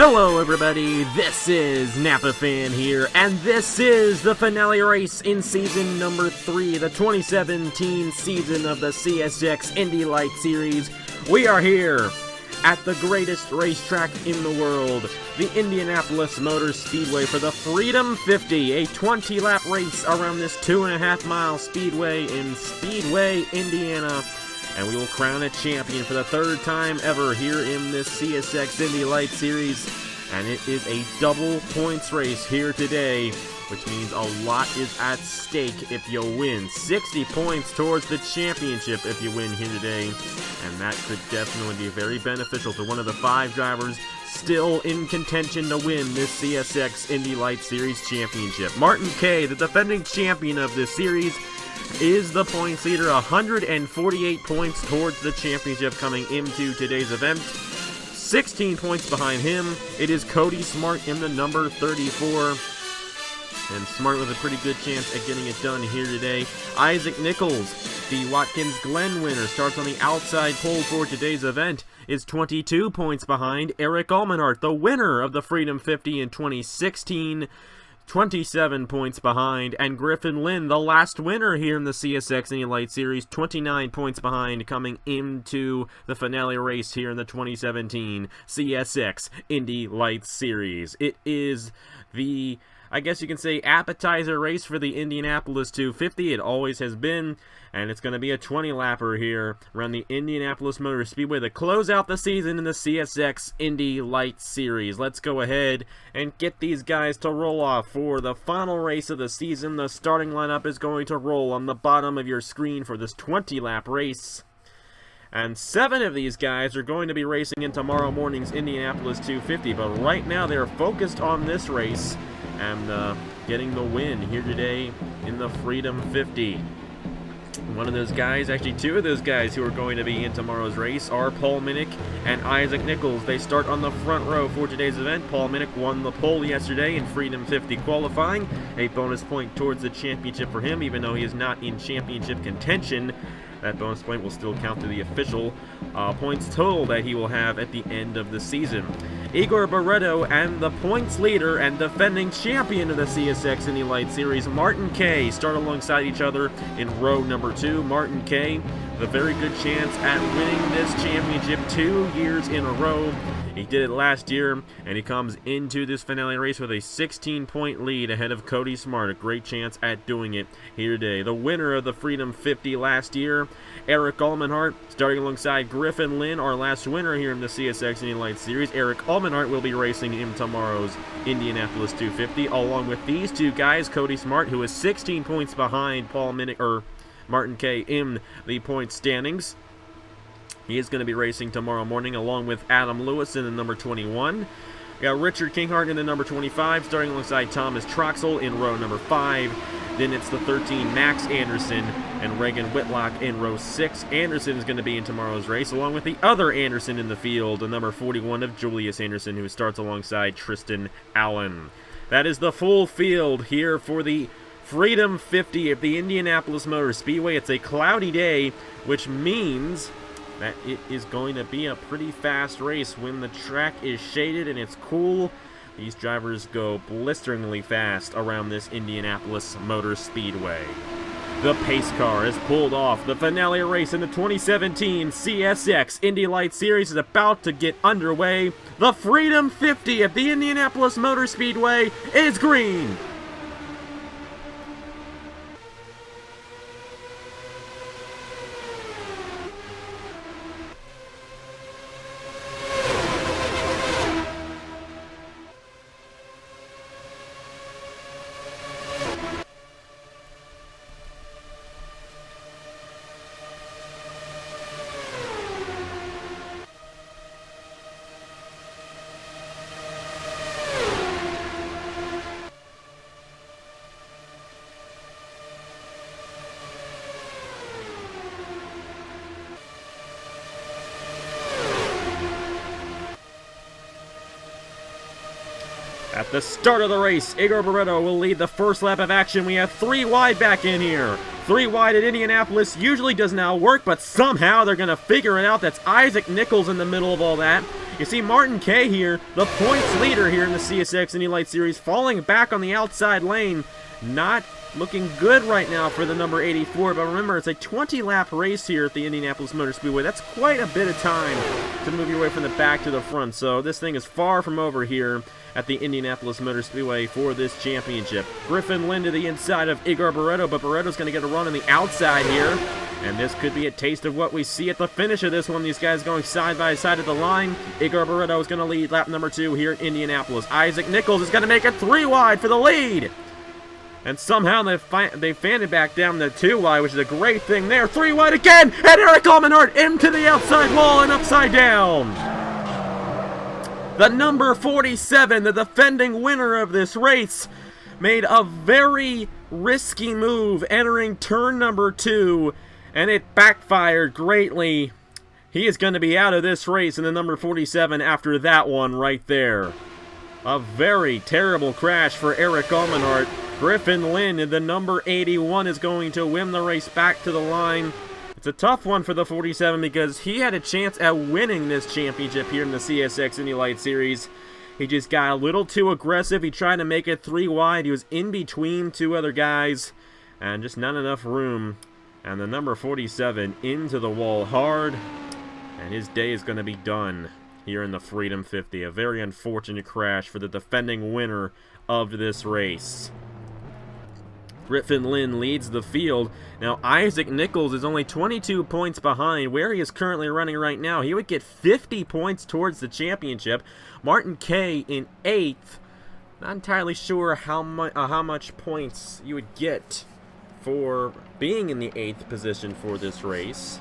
Hello everybody, this is Napa Fan here, and this is the finale race in season number 3, the 2017 season of the CSX IndyLights series. We are here at the greatest racetrack in the world, the Indianapolis Motor Speedway, for the Freedom 50, a 20-lap race around this 2.5-mile speedway in Speedway, Indiana. And we will crown a champion for the third time ever here in this CSX IndyLights series. And it is a double points race here today, which means a lot is at stake if you win. 60 points towards the championship if you win here today. And that could definitely be very beneficial to one of the 5 drivers still in contention to win this CSX IndyLights series championship. Martin Kay, the defending champion of this series, is the points leader, 148 points towards the championship coming into today's event. 16 points behind him, it is Cody Smart in the number 34. And Smart with a pretty good chance at getting it done here today. Isaac Nichols, the Watkins Glen winner, starts on the outside pole for today's event, is 22 points behind Eric Almenhart, the winner of the Freedom 50 in 2016. 27 points behind, and Griffin Lynn, the last winner here in the CSX IndyLights series, 29 points behind coming into the finale race here in the 2017 CSX IndyLights series. It is the, I guess you can say, appetizer race for the Indianapolis 250. It always has been, and it's going to be a 20-lapper here around the Indianapolis Motor Speedway to close out the season in the CSX IndyLights series. Let's go ahead and get these guys to roll off for the final race of the season. The starting lineup is going to roll on the bottom of your screen for this 20-lap race. And 7 of these guys are going to be racing in tomorrow morning's Indianapolis 250, but right now they're focused on this race and getting the win here today in the Freedom 50. One of those guys, actually 2 of those guys who are going to be in tomorrow's race are Paul Minnick and Isaac Nichols. They start on the front row for today's event. Paul Minnick won the pole yesterday in Freedom 50 qualifying. A bonus point towards the championship for him, even though he is not in championship contention. That bonus point will still count to the official points total that he will have at the end of the season. Igor Barreto and the points leader and defending champion of the CSX IndyLights series, Martin Kay, start alongside each other in row number 2. Martin Kay, with a very good chance at winning this championship 2 years in a row. He did it last year, and he comes into this finale race with a 16-point lead ahead of Cody Smart. A great chance at doing it here today. The winner of the Freedom 50 last year, Eric Almenhart, starting alongside Griffin Lynn, our last winner here in the CSX IndyLights series. Eric Almenhart will be racing in tomorrow's Indianapolis 250, along with these 2 guys, Cody Smart, who is 16 points behind Paul Minnick, or Martin Kay, in the point standings. He is going to be racing tomorrow morning along with Adam Lewis in the number 21. We got Richard Kinghart in the number 25, starting alongside Thomas Troxel in row number 5. Then it's the 13, Max Anderson, and Reagan Whitlock in row 6. Anderson is going to be in tomorrow's race, along with the other Anderson in the field, the number 41 of Julius Anderson, who starts alongside Tristan Allen. That is the full field here for the Freedom 50 of the Indianapolis Motor Speedway. It's a cloudy day, which means that it is going to be a pretty fast race when the track is shaded and it's cool. These drivers go blisteringly fast around this Indianapolis Motor Speedway. The pace car has pulled off. The finale race in the 2017 CSX IndyLights series is about to get underway. The Freedom 50 of the Indianapolis Motor Speedway is green. At the start of the race, Igor Barreto will lead the first lap of action. We have 3 wide back in here. 3 wide at Indianapolis usually does not work, but somehow they're going to figure it out. That's Isaac Nichols in the middle of all that. You see Martin Kay here, the points leader here in the CSX IndyLights Series, falling back on the outside lane. Not looking good right now for the number 84, but remember, it's a 20-lap race here at the Indianapolis Motor Speedway. That's quite a bit of time to move your way from the back to the front, so this thing is far from over here at the Indianapolis Motor Speedway for this championship. Griffin Lynn to the inside of Igor Barreto, but Barreto's going to get a run on the outside here, and this could be a taste of what we see at the finish of this one. These guys going side by side at the line. Igor Barreto is going to lead lap number 2 here in Indianapolis. Isaac Nichols is going to make it 3 wide for the lead. And somehow they fanned it back down to 2 wide, which is a great thing there. 3 wide again, and Eric Almenhart into the outside wall and upside down. The number 47, the defending winner of this race, made a very risky move entering turn number 2, and it backfired greatly. He is going to be out of this race in the number 47 after that one right there. A very terrible crash for Eric Almenhart. Griffin Lynn in the number 81 is going to win the race back to the line. It's a tough one for the 47 because he had a chance at winning this championship here in the CSX IndyLights Series. He just got a little too aggressive. He tried to make it 3 wide. He was in between 2 other guys and just not enough room. And the number 47 into the wall hard, and his day is going to be done here in the Freedom 50. A very unfortunate crash for the defending winner of this race. Griffin Lynn leads the field. Now, Isaac Nichols is only 22 points behind where he is currently running right now. He would get 50 points towards the championship. Martin Kay in 8th. Not entirely sure how much points you would get for being in the 8th position for this race.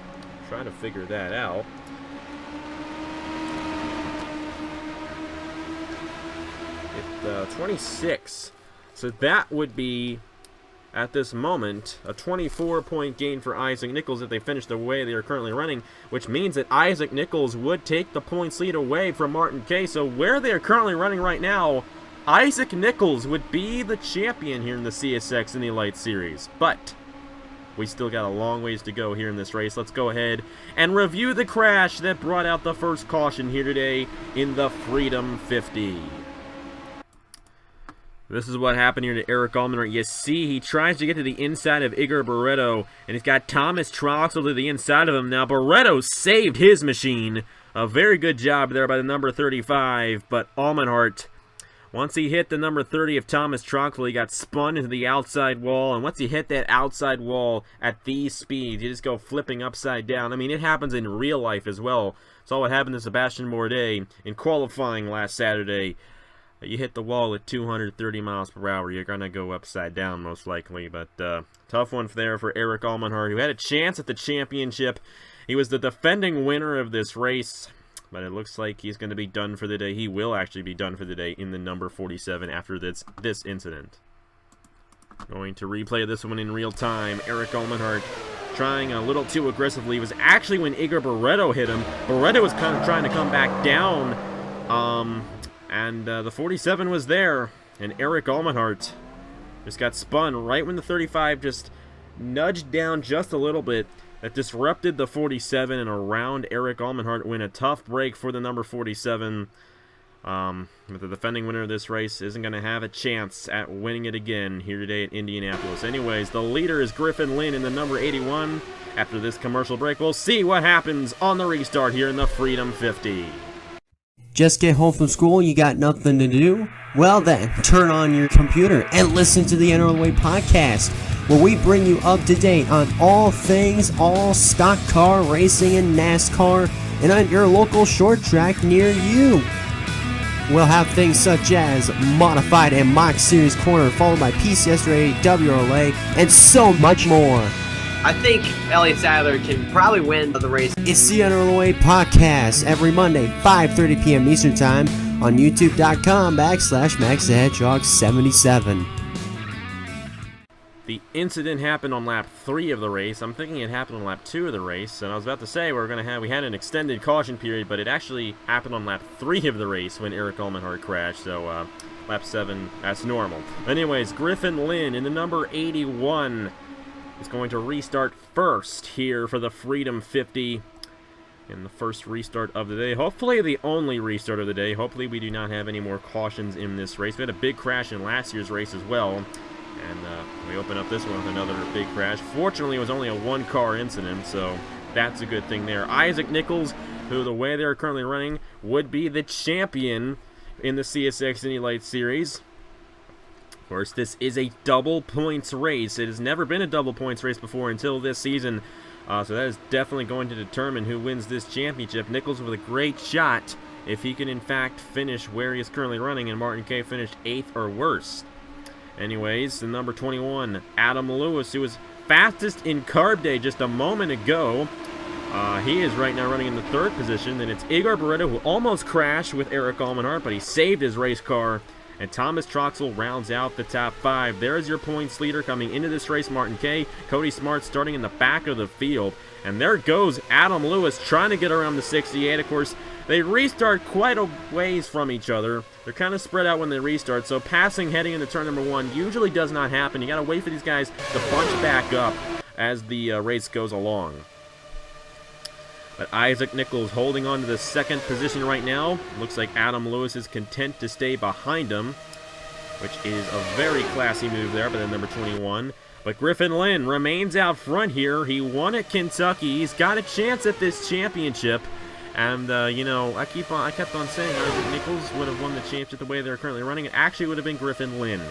Trying to figure that out. It's 26. So that would be, at this moment, a 24-point gain for Isaac Nichols if they finish the way they are currently running, which means that Isaac Nichols would take the points lead away from Martin Kay. So where they are currently running right now, Isaac Nichols would be the champion here in the CSX IndyLights Series. But we still got a long ways to go here in this race. Let's go ahead and review the crash that brought out the first caution here today in the Freedom 50. This is what happened here to Eric Almenhart. You see, he tries to get to the inside of Igor Barreto, and he's got Thomas Troxel to the inside of him. Now, Barreto saved his machine. A very good job there by the number 35, but Almenhart, once he hit the number 30 of Thomas Troxel, he got spun into the outside wall, and once he hit that outside wall at these speeds, you just go flipping upside down. I mean, it happens in real life as well. Saw what happened to Sebastian Bourdais in qualifying last Saturday. You hit the wall at 230 miles per hour, you're going to go upside down most likely. But tough one there for Eric Almenhart, who had a chance at the championship. He was the defending winner of this race, but it looks like he's going to be done for the day. He will actually be done for the day in the number 47 after this incident. Going to replay this one in real time. Eric Almenhart trying a little too aggressively. It was actually when Igor Barreto hit him. Barreto was kind of trying to come back down. And the 47 was there, and Eric Almenhart just got spun right when the 35 just nudged down just a little bit. That disrupted the 47, and around Eric Almenhart win a tough break for the number 47. But the defending winner of this race isn't going to have a chance at winning it again here today at Indianapolis. Anyways, the leader is Griffin Lynn in the number 81. After this commercial break, we'll see what happens on the restart here in the Freedom 50. Just get home from school, you got nothing to do? Well then, turn on your computer and listen to the NRLOA podcast, where we bring you up to date on all things all stock car racing and NASCAR, and on your local short track near you. We'll have things such as Modified and Mock Series Corner, followed by PCS Rated WRLA, and so much more. I think Elliott Sadler can probably win the race. It's the NRLOA podcast every Monday, 5:30 p.m. Eastern Time on YouTube.com/MaxTheHedgehog77. The incident happened on lap 3 of the race. I'm thinking it happened on lap 2 of the race, and I was about to say we had an extended caution period, but it actually happened on lap 3 of the race when Eric Almenhart crashed. So lap 7, that's normal. Anyways, Griffin Lynn in the number 81. Is going to restart first here for the Freedom 50. in the first restart of the day. Hopefully the only restart of the day. Hopefully we do not have any more cautions in this race. We had a big crash in last year's race as well. And we open up this one with another big crash. Fortunately, it was only a one-car incident, so that's a good thing there. Isaac Nichols, who the way they're currently running, would be the champion in the CSX IndyLights series. Of course, this is a double points race. It has never been a double points race before until this season. So that is definitely going to determine who wins this championship. Nichols with a great shot if he can in fact finish where he is currently running, and Martin Kay finished 8th or worse. Anyways, the number 21, Adam Lewis, who was fastest in Carb Day just a moment ago. He is right now running in the 3rd position. Then it's Igor Beretta, who almost crashed with Eric Almenhart, but he saved his race car. And Thomas Troxel rounds out the top 5. There's your points leader coming into this race, Martin Kay. Cody Smart starting in the back of the field. And there goes Adam Lewis trying to get around the 68. Of course, they restart quite a ways from each other. They're kind of spread out when they restart, so passing heading into turn number 1 usually does not happen. You got to wait for these guys to bunch back up as the race goes along. But Isaac Nichols holding on to the 2nd position right now. Looks like Adam Lewis is content to stay behind him, which is a very classy move there by the number 21. But Griffin Lynn remains out front here. He won at Kentucky. He's got a chance at this championship. And, you know, I kept on saying Isaac Nichols would have won the championship the way they're currently running. It actually would have been Griffin Lynn.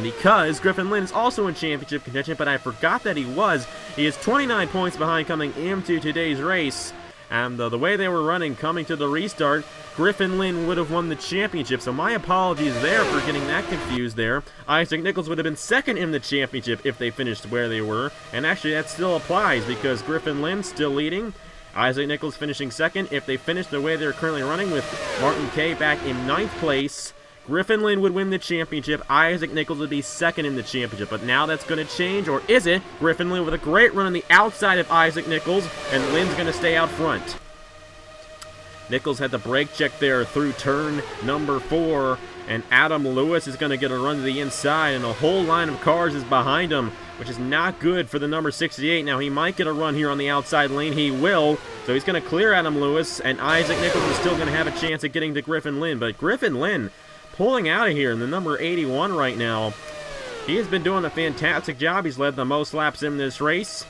Because Griffin Lynn is also in championship contention, but I forgot that he was. He is 29 points behind coming into today's race. And the way they were running coming to the restart, Griffin Lynn would have won the championship. So my apologies there for getting that confused there. Isaac Nichols would have been 2nd in the championship if they finished where they were. And actually that still applies because Griffin Lynn still leading. Isaac Nichols finishing 2nd. If they finish the way they're currently running with Martin Kay back in 9th place, Griffin Lynn would win the championship. Isaac Nichols would be 2nd in the championship. But now that's going to change, or is it? Griffin Lynn with a great run on the outside of Isaac Nichols, and Lynn's going to stay out front. Nichols had the brake check there through turn number 4, and Adam Lewis is going to get a run to the inside, and a whole line of cars is behind him, which is not good for the number 68. Now, he might get a run here on the outside lane. He will. So he's going to clear Adam Lewis, and Isaac Nichols is still going to have a chance at getting to Griffin Lynn. But Griffin Lynn pulling out of here in the number 81 right now. He has been doing a fantastic job. He's led the most laps in this race,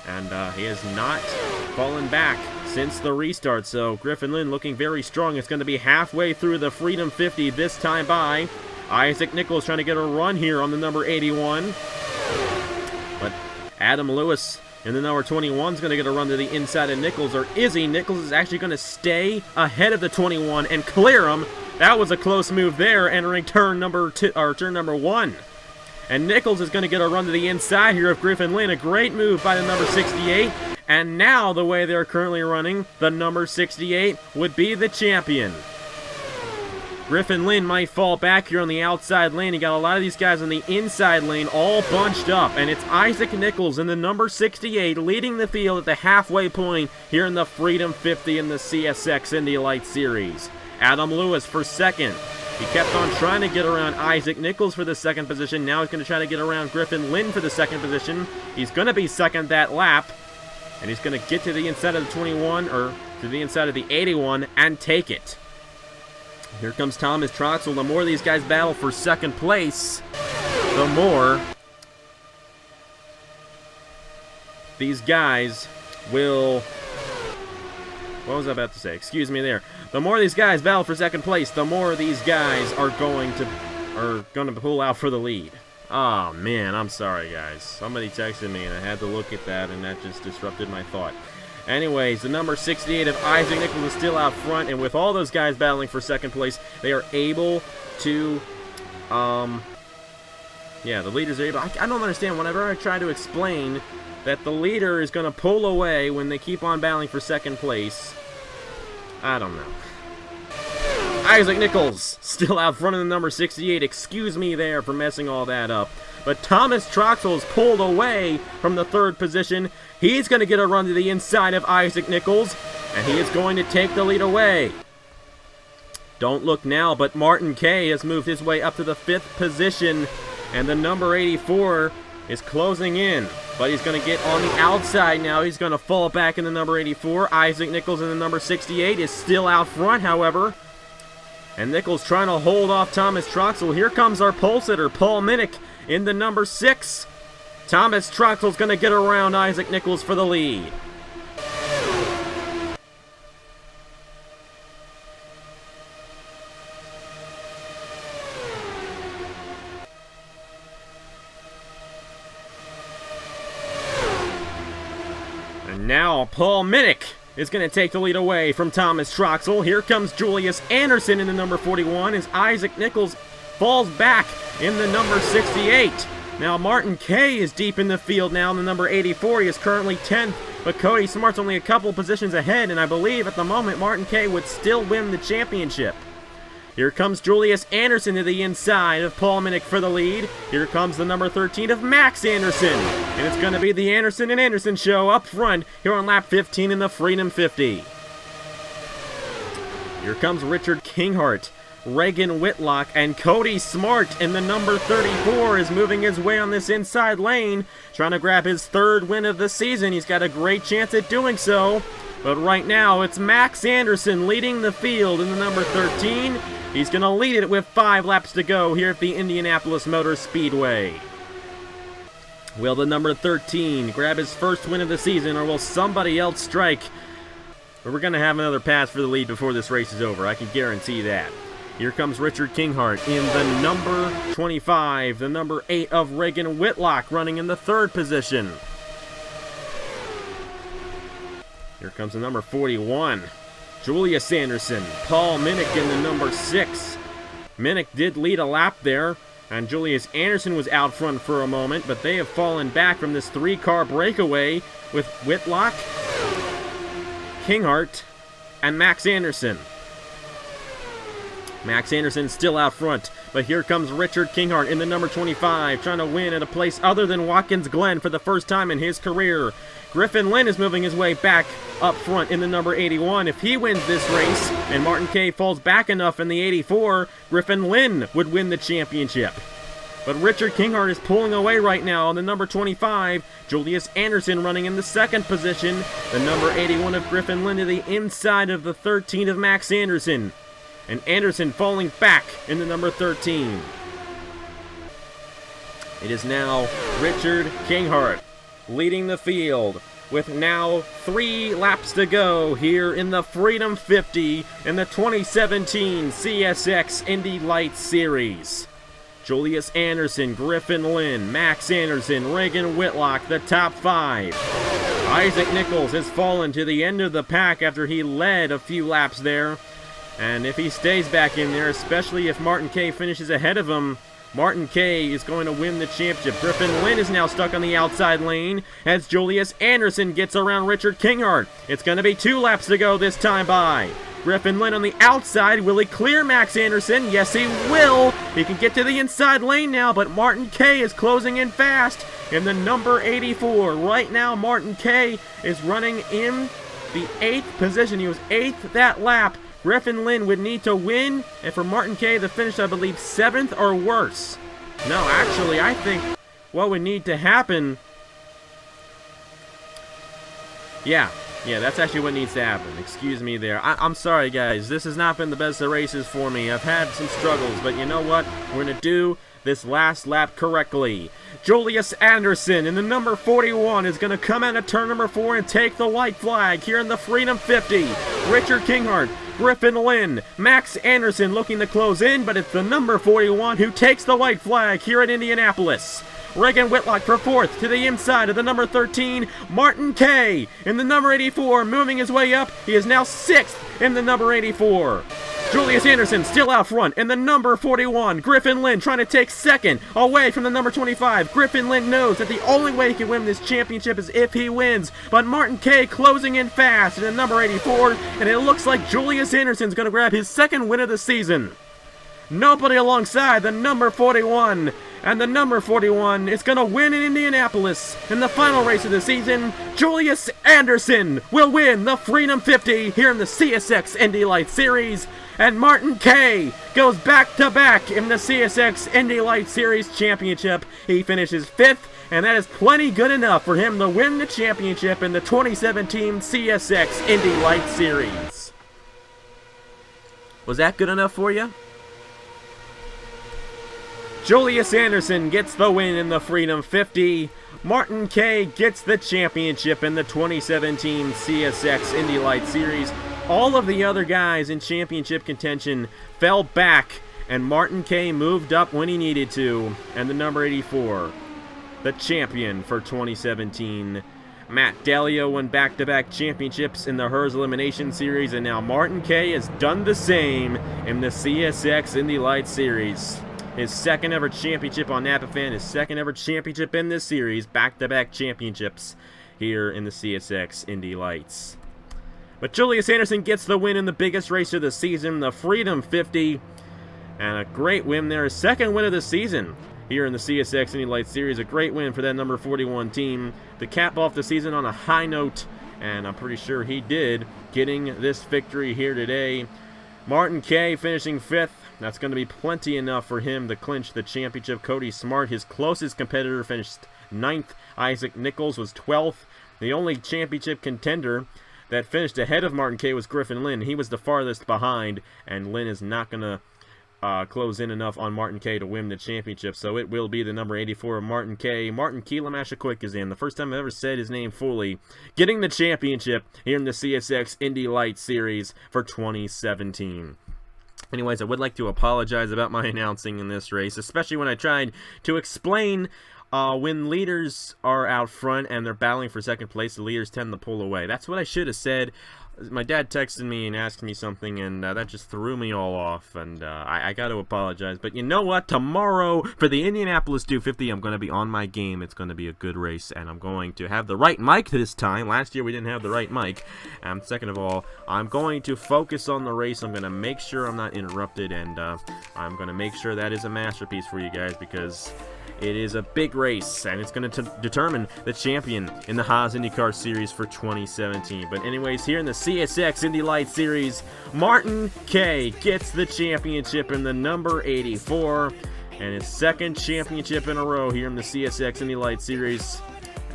and he has not fallen back since the restart. So Griffin Lynn looking very strong. It's going to be halfway through the Freedom 50 this time by. Isaac Nichols trying to get a run here on the number 81. But Adam Lewis in the number 21 is going to get a run to the inside of Nichols, or is he? Nichols is actually going to stay ahead of the 21 and clear him. That was a close move there, entering turn number 1. And Nichols is going to get a run to the inside here of Griffin Lynn. A great move by the number 68. And now, the way they're currently running, the number 68 would be the champion. Griffin Lynn might fall back here on the outside lane. You got a lot of these guys on the inside lane all bunched up. And it's Isaac Nichols in the number 68 leading the field at the halfway point here in the Freedom 50 in the CSX IndyLights Series. Adam Lewis for 2nd. He kept on trying to get around Isaac Nichols for the 2nd position. Now he's going to try to get around Griffin Lynn for the 2nd position. He's going to be 2nd that lap. And he's going to get to the inside of the 21, or to the inside of the 81, and take it. Here comes Thomas Troxel. The more these guys battle for 2nd place, the more these guys will... What was I about to say? Excuse me there. The more these guys battle for 2nd place, the more these guys are going to pull out for the lead. Oh, man, I'm sorry, guys. Somebody texted me, and I had to look at that, and that just disrupted my thought. Anyways, the number 68 of Isaac Nichols is still out front, and with all those guys battling for 2nd place, they are able to, the leaders are able... I don't understand. Whenever I try to explain that the leader is going to pull away when they keep on battling for 2nd place, I don't know. Isaac Nichols still out front of the number 68. Excuse me there for messing all that up. But Thomas Troxel is pulled away from the 3rd position. He's going to get a run to the inside of Isaac Nichols, and he is going to take the lead away. Don't look now, but Martin Kay has moved his way up to the 5th position, and the number 84 is closing in, but he's going to get on the outside now. He's going to fall back in the number 84. Isaac Nichols in the number 68 is still out front, however. And Nichols trying to hold off Thomas Troxel. Here comes our pole sitter, Paul Minnick, in the number 6. Thomas Troxel's going to get around Isaac Nichols for the lead. And now Paul Minnick is going to take the lead away from Thomas Troxel. Here comes Julius Anderson in the number 41 as Isaac Nichols falls back in the number 68. Now Martin Kay is deep in the field now in the number 84. He is currently 10th, but Cody Smart's only a couple positions ahead, and I believe at the moment Martin Kay would still win the championship. Here comes Julius Anderson to the inside of Paul Minnick for the lead. Here comes the number 13 of Max Anderson. And it's going to be the Anderson and Anderson show up front here on lap 15 in the Freedom 50. Here comes Richard Kinghart, Reagan Whitlock, and Cody Smart in the number 34 is moving his way on this inside lane, trying to grab his 3rd win of the season. He's got a great chance at doing so. But right now, it's Max Anderson leading the field in the number 13. He's going to lead it with 5 laps to go here at the Indianapolis Motor Speedway. Will the number 13 grab his 1st win of the season, or will somebody else strike? But we're going to have another pass for the lead before this race is over. I can guarantee that. Here comes Richard Kinghart in the number 25. The number 8 of Reagan Whitlock running in the 3rd position. Here comes the number 41. Julius Anderson, Paul Minnick in the number 6. Minnick did lead a lap there, and Julius Anderson was out front for a moment, but they have fallen back from this 3-car breakaway with Whitlock, Kinghart, and Max Anderson. Max Anderson still out front, but here comes Richard Kinghart in the number 25, trying to win at a place other than Watkins Glen for the first time in his career. Griffin Lynn is moving his way back up front in the number 81. If he wins this race and Martin Kay falls back enough in the 84, Griffin Lynn would win the championship. But Richard Kinghart is pulling away right now on the number 25. Julius Anderson running in the 2nd position. The number 81 of Griffin Lynn to the inside of the 13 of Max Anderson. And Anderson falling back in the number 13. It is now Richard Kinghart leading the field with now 3 laps to go here in the Freedom 50 in the 2017 CSX IndyLights Series. Julius Anderson, Griffin Lynn, Max Anderson, Reagan Whitlock, the top 5. Isaac Nichols has fallen to the end of the pack after he led a few laps there. And if he stays back in there, especially if Martin Kay finishes ahead of him, Martin Kay is going to win the championship. Griffin Lynn is now stuck on the outside lane as Julius Anderson gets around Richard Kinghart. It's going to be 2 laps to go this time by. Griffin Lynn on the outside. Will he clear Max Anderson? Yes, he will. He can get to the inside lane now, but Martin Kay is closing in fast in the number 84. Right now, Martin Kay is running in the 8th position. He was 8th that lap. Griffin Lynn would need to win, and for Martin Kay to finish, I believe, 7th or worse. No, actually, I think what would need to happen... Yeah, that's actually what needs to happen. Excuse me there. I'm sorry, guys. This has not been the best of races for me. I've had some struggles, but you know what? We're going to do this last lap correctly. Julius Anderson in the number 41 is going to come out of turn number 4 and take the white flag here in the Freedom 50. Richard Kinghart, Griffin Lynn, Max Anderson looking to close in, but it's the number 41 who takes the white flag here at Indianapolis. Reagan Whitlock for 4th to the inside of the number 13, Martin Kay in the number 84, moving his way up. He is now 6th in the number 84. Julius Anderson still out front in the number 41. Griffin Lynn trying to take 2nd away from the number 25. Griffin Lynn knows that the only way he can win this championship is if he wins. But Martin Kay closing in fast in the number 84. And it looks like Julius Anderson's going to grab his 2nd win of the season. Nobody alongside the number 41. And the number 41 is going to win in Indianapolis in the final race of the season. Julius Anderson will win the Freedom 50 here in the CSX IndyLights Series. And Martin Kay goes back-to-back in the CSX IndyLights Series Championship. He finishes 5th and that is plenty good enough for him to win the championship in the 2017 CSX IndyLights Series. Was that good enough for you? Julius Anderson gets the win in the Freedom 50. Martin Kay gets the championship in the 2017 CSX IndyLights Series. All of the other guys in championship contention fell back, and Martin Kay moved up when he needed to. And the number 84, the champion for 2017. Matt Dalio won back-to-back championships in the HERS Elimination Series, and now Martin Kay has done the same in the CSX IndyLights Series. His second ever championship on NapaFan, his second ever championship in this series, back-to-back championships here in the CSX IndyLights. But Julius Anderson gets the win in the biggest race of the season, the Freedom 50, and a great win there, his second win of the season here in the CSX IndyLights Series. A great win for that number 41 team to cap off the season on a high note, and I'm pretty sure he did, getting this victory here today. Martin Kay finishing 5th. That's going to be plenty enough for him to clinch the championship. Cody Smart, his closest competitor, finished 9th. Isaac Nichols was 12th. The only championship contender that finished ahead of Martin Kay was Griffin Lynn. He was the farthest behind, and Lynn is not going to close in enough on Martin Kay to win the championship, so it will be the number 84 of Martin Kay. Martin Keelamashquik is in. The first time I've ever said his name fully. Getting the championship here in the CSX IndyLights Series for 2017. Anyways, I would like to apologize about my announcing in this race, especially when I tried to explain when leaders are out front and they're battling for second place, the leaders tend to pull away. That's what I should have said. My dad texted me and asked me something, and that just threw me all off, and I got to apologize. But you know what? Tomorrow, for the Indianapolis 250, I'm going to be on my game. It's going to be a good race, and I'm going to have the right mic this time. Last year, we didn't have the right mic. And second of all, I'm going to focus on the race. I'm going to make sure I'm not interrupted, and I'm going to make sure that is a masterpiece for you guys, because it is a big race, and it's going to determine the champion in the Haas IndyCar Series for 2017. But anyways, here in the CSX IndyLights Series, Martin Kay gets the championship in the number 84, and his second championship in a row here in the CSX IndyLights Series.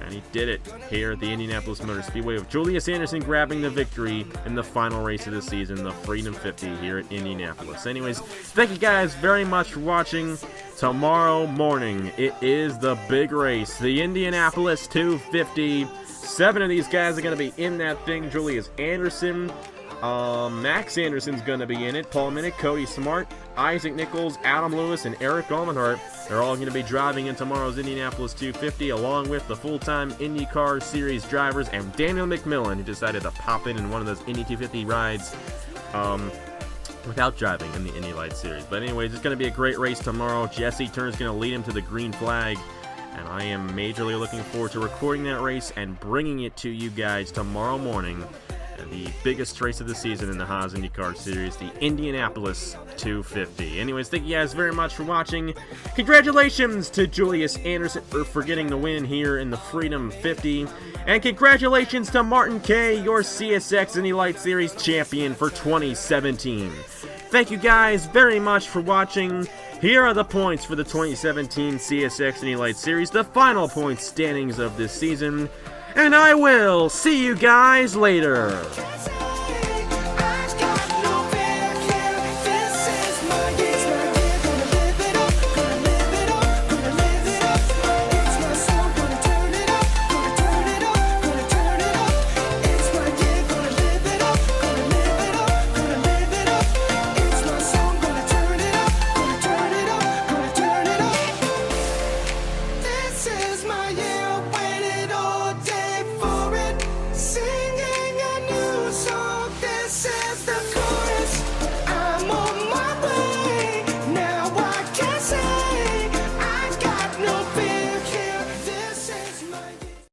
And he did it here at the Indianapolis Motor Speedway, with Julius Anderson grabbing the victory in the final race of the season, the Freedom 50 here at Indianapolis. Anyways, thank you guys very much for watching. Tomorrow morning, it is the big race, the Indianapolis 250. 7 of these guys are going to be in that thing. Julius Anderson, Max Anderson's going to be in it. Paul Minnick, Cody Smart, Isaac Nichols, Adam Lewis, and Eric Almenhart. They're all going to be driving in tomorrow's Indianapolis 250, along with the full-time IndyCar Series drivers and Daniel McMillan, who decided to pop in one of those Indy 250 rides without driving in the IndyLights Series. But anyways, it's going to be a great race tomorrow. Jesse Turner's going to lead him to the green flag, and I am majorly looking forward to recording that race and bringing it to you guys tomorrow morning. The biggest race of the season in the Haas IndyCar Series, the Indianapolis 250. Anyways, thank you guys very much for watching. Congratulations to Julius Anderson for getting the win here in the Freedom 50. And congratulations to Martin Kay, your CSX IndyLights Series champion for 2017. Thank you guys very much for watching. Here are the points for the 2017 CSX IndyLights Series, the final point standings of this season. And I will see you guys later.